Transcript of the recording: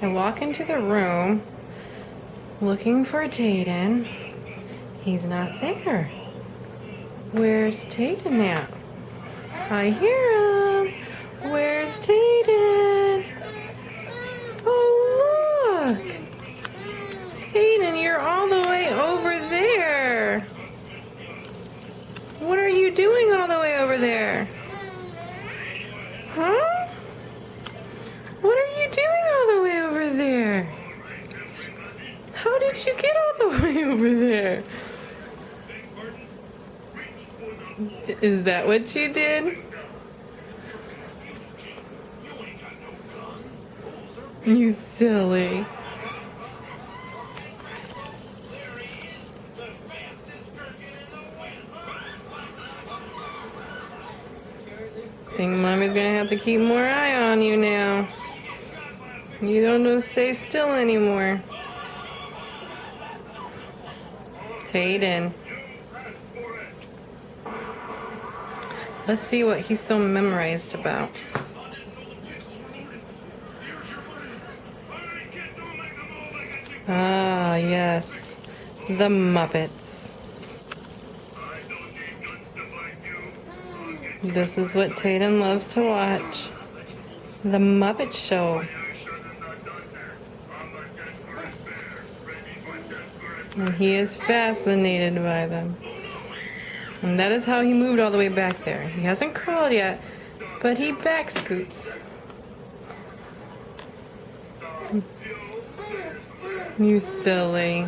I walk into the room looking for Tayden. He's not there. Where's Tayden at? I hear him. Where's Tayden? Oh, look. Tayden, you're all the way over there. What are you doing all the way over there? Huh? What are you doing all the way over there? How did you get all the way over there? Is that what you did? You silly. Think Mommy's gonna have to keep more eye on you now. You don't just stay still anymore. Tayden. Let's see what he's so memorized about. Ah, yes. The Muppets. This is what Tayden loves to watch. The Muppet Show. And he is fascinated by them. And that is how he moved all the way back there. He hasn't crawled yet, but he back scoots. You silly.